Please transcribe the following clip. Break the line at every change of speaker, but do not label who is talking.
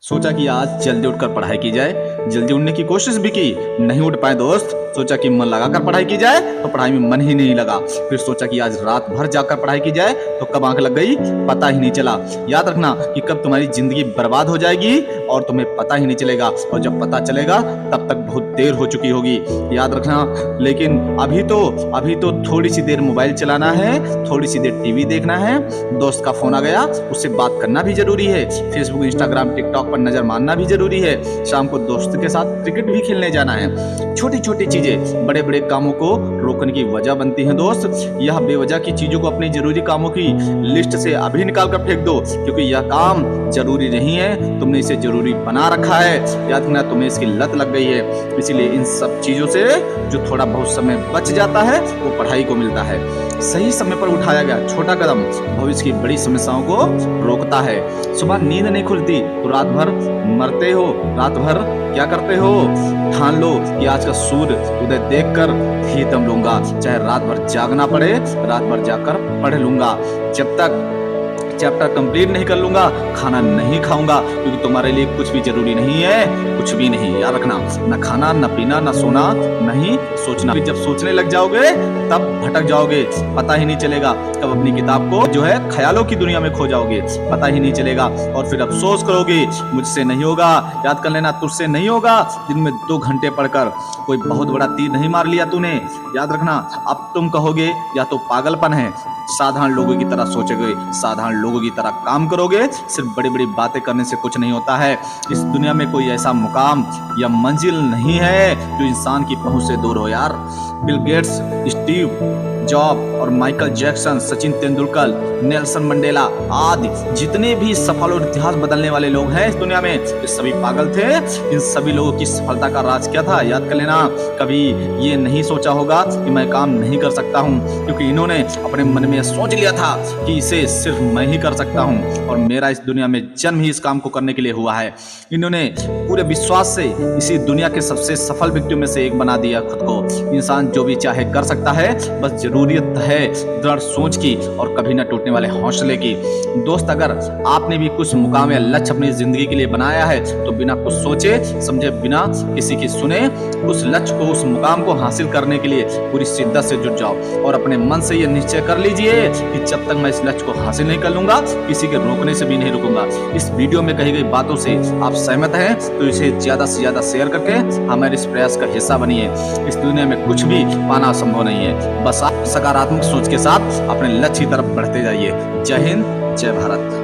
सोचा कि आज जल्दी उठकर पढ़ाई की जाए। जल्दी उठने की कोशिश भी की, नहीं उठ पाए दोस्त। सोचा कि मन लगाकर पढ़ाई की जाए तो पढ़ाई में मन ही नहीं लगा। फिर सोचा कि आज रात भर जाकर पढ़ाई की जाए तो कब आंख लग गई पता ही नहीं चला। याद रखना कि कब तुम्हारी जिंदगी बर्बाद हो जाएगी और तुम्हें पता ही नहीं चलेगा, और जब पता चलेगा तब तक बहुत देर हो चुकी होगी। याद रखना। लेकिन अभी तो थोड़ी सी देर मोबाइल चलाना है, थोड़ी सी देर टीवी देखना है। दोस्त का फोन आ गया, उससे बात करना भी जरूरी है। फेसबुक, इंस्टाग्राम, टिकटॉक पर नजर मारना भी जरूरी है। शाम को दोस्त के साथ क्रिकेट भी खेलने जाना है। छोटी छोटी चीजें बड़े बड़े कामों को रोकने की वजह बनती हैं दोस्त। यह बेवजह की चीजों को अपनी जरूरी कामों की लिस्ट से अभी निकाल कर फेंक दो, क्योंकि यह काम जरूरी नहीं है, तुमने इसे जरूरी बना रखा है। याद रखना, तुम्हें इसकी लत लग गई है। इसीलिए इन सब चीजों से जो थोड़ा बहुत समय बच जाता है वो पढ़ाई को मिलता है। सही समय पर उठाया गया छोटा कदम भविष्य की बड़ी समस्याओं को रोकता है। सुबह नींद नहीं खुलती तो रात भर मरते हो। रात भर क्या करते हो? ठान लो कि आज का सूर्य उदय देखकर ही दम लूंगा, चाहे रात भर जागना पड़े, रात भर जाकर पढ़ लूंगा। जब तक चैप्टर कंप्लीट नहीं कर लूंगा खाना नहीं खाऊंगा, क्योंकि तुम्हारे लिए कुछ भी जरूरी नहीं है, कुछ भी नहीं। याद रखना, न खाना, न पीना, न सोना, नहीं सोचना। जब सोचने लग जाओगे तब भटक जाओगे, पता ही नहीं चलेगा कब अपनी किताब को जो है ख्यालों की दुनिया में खो जाओगे, पता ही नहीं चलेगा। और फिर अफसोस करोगे, मुझसे नहीं होगा। याद कर लेना, तुझसे नहीं होगा। दिन में 2 घंटे पढ़कर कोई बहुत बड़ा तीर नहीं मार लिया तूने। याद रखना, अब तुम कहोगे या तो पागलपन है, साधारण लोगों की तरह सोचोगे, साधारण लोगों की तरह काम करोगे। सिर्फ बड़ी बड़ी बातें करने से कुछ नहीं होता है। इस दुनिया में कोई ऐसा मुकाम या मंजिल नहीं है जो इंसान की पहुंच से दूर हो। यार, बिल गेट्स, स्टीव जॉब और Michael Jackson, Sachin Tendulkar, Nelson Mandela आदि जितने भी सफल और इतिहास बदलने वाले लोग हैं इस दुनिया में, ये सभी पागल थे। इन सभी लोगों की सफलता का राज क्या था? याद कर लेना। कभी ये नहीं सोचा होगा कि मैं काम नहीं कर सकता हूँ, क्योंकि इन्होंने अपने मन में सोच लिया था कि इसे सिर्फ मैं ही कर सकता हूँ और मेरा इस दुनिया में जन्म ही इस काम को करने के लिए हुआ है। इन्होंने पूरे विश्वास से इसी दुनिया के सबसे सफल व्यक्तियों में से एक बना दिया खुद को। इंसान जो भी चाहे कर सकता है, बस जरूरत है दृढ़ सोच की और कभी न टूटने वाले हौसले की। दोस्त, अगर आपने भी कुछ मुकाम या लक्ष्य अपनी जिंदगी के लिए बनाया है तो बिना कुछ सोचे समझे, बिना किसी की सुने, उस लक्ष्य को, उस मुकाम को हासिल करने के लिए पूरी शिद्दत से जुट जाओ और अपने मन से यह निश्चय कर लीजिए कि जब तक मैं इस लक्ष्य को हासिल नहीं कर लूंगा, किसी के रोकने से भी नहीं रुकूंगा। इस वीडियो में कही गई बातों से आप सहमत हैं तो इसे ज्यादा से ज्यादा शेयर करके हमारे इस प्रयास का हिस्सा बनिए। इस दुनिया में कुछ भी पाना संभव नहीं है, बस आप सकारात्मक सोच के साथ अपने लक्ष्य की तरफ बढ़ते जाइए। जय हिंद, जय भारत।